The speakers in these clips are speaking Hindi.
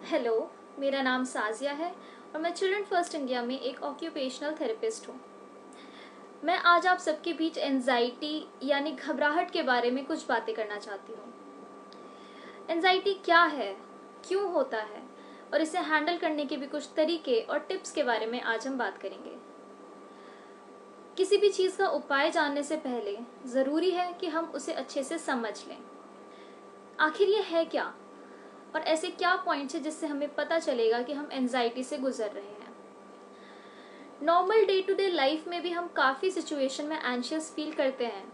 हेलो, मेरा नाम साजिया है और मैं चिल्ड्रन फर्स्ट इंडिया में एक ऑक्यूपेशनल थेरेपिस्ट हूँ। मैं आज आप सबके बीच एंजाइटी यानी घबराहट के बारे में कुछ बातें करना चाहती हूँ। एंजाइटी क्या है, क्यों होता है और इसे हैंडल करने के भी कुछ तरीके और टिप्स के बारे में आज हम बात करेंगे। किसी भी चीज़ का उपाय जानने से पहले ज़रूरी है कि हम उसे अच्छे से समझ लें। आखिर ये है क्या और ऐसे क्या पॉइंट्स हैं जिससे हमें पता चलेगा कि हम एंजाइटी से गुजर रहे हैं। Normal day to day life में भी हम काफ़ी सिचुएशन में एंशियस फील करते हैं,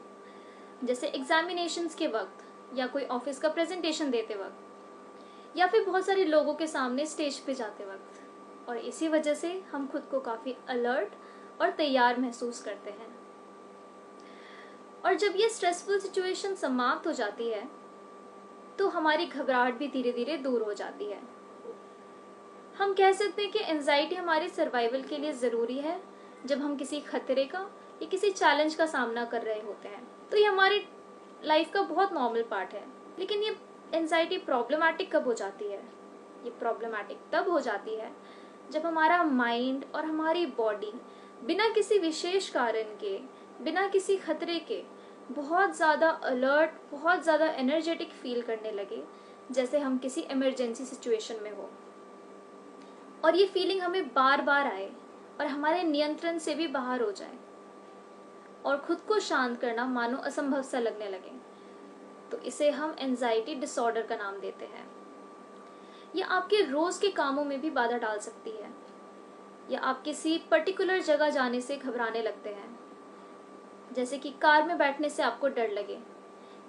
जैसे एग्जामिनेशंस के वक्त या कोई ऑफिस का प्रेजेंटेशन देते वक्त या फिर बहुत सारे लोगों के सामने स्टेज पे जाते वक्त, और इसी वजह से हम खुद को काफ़ी अलर्ट और तैयार महसूस करते हैं। और जब ये स्ट्रेसफुल सिचुएशन समाप्त हो जाती है तो हमारी घबराहट भी धीरे धीरे दूर हो जाती है। हम कह सकते हैं कि एंजाइटी हमारे सर्वाइवल के लिए ज़रूरी है। जब हम किसी खतरे का या किसी चैलेंज का सामना कर रहे होते हैं तो ये हमारी लाइफ का बहुत नॉर्मल पार्ट है। लेकिन ये एंजाइटी प्रॉब्लमैटिक कब हो जाती है? ये प्रॉब्लमैटिक तब हो जाती है जब हमारा माइंड और हमारी बॉडी बिना किसी विशेष कारण के, बिना किसी खतरे के बहुत ज़्यादा अलर्ट, बहुत ज़्यादा एनर्जेटिक फील करने लगे, जैसे हम किसी इमरजेंसी सिचुएशन में हो। और ये फीलिंग हमें बार बार आए और हमारे नियंत्रण से भी बाहर हो जाए और खुद को शांत करना मानो असंभव सा लगने लगे, तो इसे हम एंजाइटी डिसऑर्डर का नाम देते हैं। यह आपके रोज के कामों में भी बाधा डाल सकती है, या आप किसी पर्टिकुलर जगह जाने से घबराने लगते हैं, जैसे कि कार में बैठने से आपको डर लगे,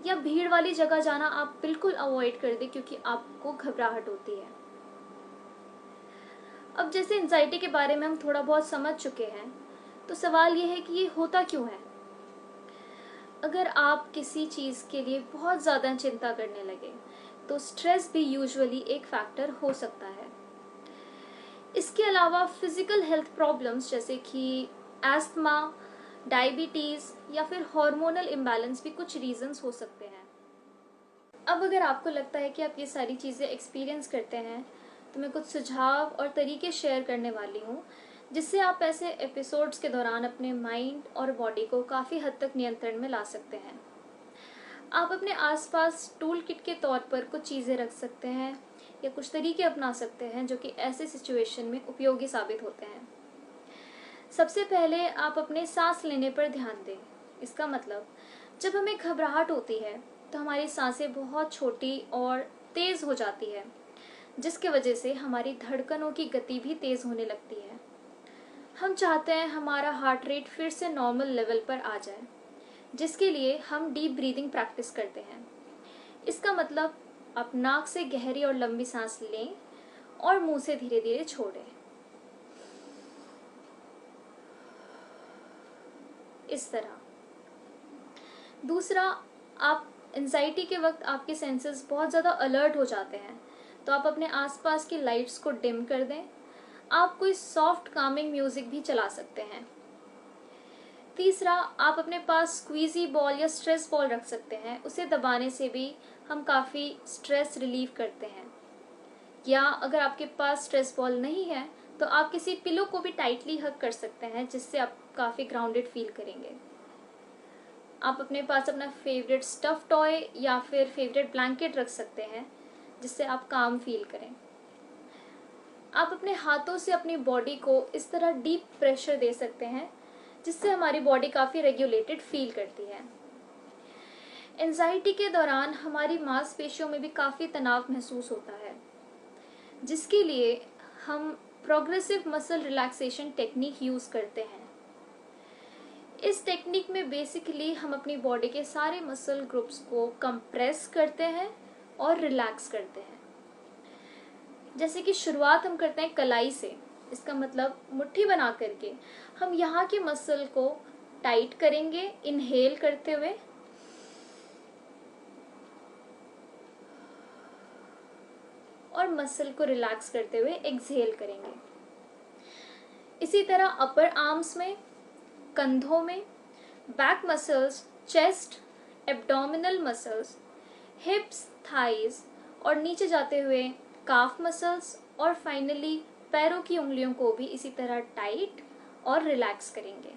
या भीड़ वाली जगह जाना आप बिल्कुल अवॉइड कर दें क्योंकि आपको घबराहट होती है। अब जैसे एंजाइटी के बारे में हम थोड़ा बहुत समझ चुके हैं, तो सवाल ये है कि ये होता क्यों है। अगर आप किसी चीज़ के लिए बहुत ज़्यादा चिंता करने लगे तो स्ट्रेस भी यूजुअली एक फैक्टर हो सकता है। इसके अलावा फिजिकल हेल्थ प्रॉब्लम्स जैसे कि एस्थमा, डायबिटीज़ या फिर हार्मोनल इम्बैलेंस भी कुछ रीजंस हो सकते हैं। अब अगर आपको लगता है कि आप ये सारी चीज़ें एक्सपीरियंस करते हैं तो मैं कुछ सुझाव और तरीके शेयर करने वाली हूँ, जिससे आप ऐसे एपिसोड्स के दौरान अपने माइंड और बॉडी को काफ़ी हद तक नियंत्रण में ला सकते हैं। आप अपने आसपास टूल किट के तौर पर कुछ चीज़ें रख सकते हैं या कुछ तरीके अपना सकते हैं जो कि ऐसे सिचुएशन में उपयोगी साबित होते हैं। सबसे पहले आप अपने सांस लेने पर ध्यान दें। इसका मतलब जब हमें घबराहट होती है तो हमारी सांसें बहुत छोटी और तेज़ हो जाती है, जिसके वजह से हमारी धड़कनों की गति भी तेज़ होने लगती है। हम चाहते हैं हमारा हार्ट रेट फिर से नॉर्मल लेवल पर आ जाए, जिसके लिए हम डीप ब्रीदिंग प्रैक्टिस करते हैं। इसका मतलब आप नाक से गहरी और लंबी सांस लें और मुंह से धीरे धीरे छोड़ें। इस तरह। दूसरा, आप एंजाइटी के वक्त आपके सेंसेस बहुत ज़्यादा अलर्ट हो जाते हैं, तो आप अपने आसपास की लाइट्स को डिम कर दें। आप कोई सॉफ्ट कामिंग म्यूजिक भी चला सकते हैं। तीसरा, आप अपने पास स्क्वीजी बॉल या स्ट्रेस बॉल रख सकते हैं। उसे दबाने से भी हम काफ़ी स्ट्रेस रिलीव करते हैं। या अगर आपके पास स्ट्रेस बॉल नहीं है तो आप किसी पिलो को भी टाइटली हग कर सकते हैं, जिससे आप काफ़ी ग्राउंडेड फील करेंगे। आप अपने पास अपना फेवरेट स्टफ टॉय या फिर फेवरेट ब्लैंकेट रख सकते हैं, जिससे आप काम फील करें। आप अपने हाथों से अपनी बॉडी को इस तरह डीप प्रेशर दे सकते हैं, जिससे हमारी बॉडी काफ़ी रेगुलेटेड फील करती है। एंजाइटी के दौरान हमारी मांसपेशियों में भी काफ़ी तनाव महसूस होता है, जिसके लिए हम progressive muscle relaxation technique use करते हैं। इस टेक्निक में बेसिकली हम अपनी बॉडी के सारे मसल ग्रुप्स को कंप्रेस करते हैं और रिलैक्स करते हैं। जैसे कि शुरुआत हम करते हैं कलाई से। इसका मतलब मुट्ठी बना करके हम यहाँ के मसल को टाइट करेंगे इनहेल करते हुए, और मसल को रिलैक्स करते हुए एक्सहेल करेंगे। इसी तरह अपर आर्म्स में, कंधों में, back muscles, chest, abdominal muscles, हिप्स, thighs और नीचे जाते हुए काफ मसल्स और फाइनली पैरों की उंगलियों को भी इसी तरह टाइट और रिलैक्स करेंगे।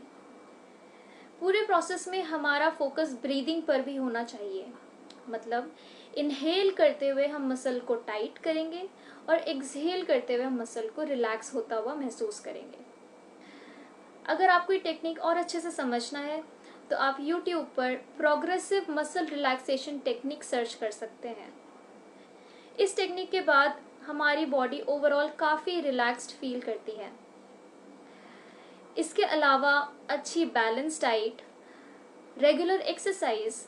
पूरे प्रोसेस में हमारा फोकस ब्रीदिंग पर भी होना चाहिए। मतलब इनहेल करते हुए हम मसल को टाइट करेंगे और एक्सहेल करते हुए हम मसल को रिलैक्स होता हुआ महसूस करेंगे। अगर आपको ये टेक्निक और अच्छे से समझना है तो आप YouTube पर progressive muscle relaxation technique search कर सकते हैं। इस टेक्निक के बाद हमारी बॉडी ओवरऑल काफ़ी रिलैक्स्ड फील करती है। इसके अलावा अच्छी बैलेंस डाइट, रेगुलर एक्सरसाइज,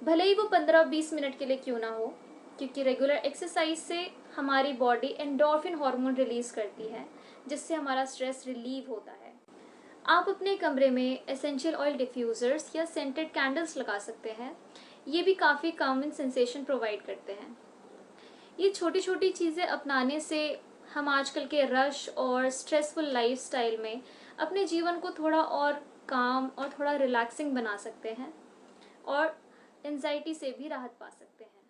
भले ही वो 15-20 मिनट के लिए क्यों ना हो, क्योंकि रेगुलर एक्सरसाइज से हमारी बॉडी एंडोर्फिन हार्मोन रिलीज करती है जिससे हमारा स्ट्रेस रिलीव होता है। आप अपने कमरे में एसेंशियल ऑयल डिफ्यूज़र्स या सेंटेड कैंडल्स लगा सकते हैं। ये भी काफ़ी कामिंग सेंसेशन प्रोवाइड करते हैं। ये छोटी छोटी चीज़ें अपनाने से हम आजकल के रश और स्ट्रेसफुल लाइफस्टाइल में अपने जीवन को थोड़ा और काम और थोड़ा रिलैक्सिंग बना सकते हैं और एंजाइटी से भी राहत पा सकते हैं।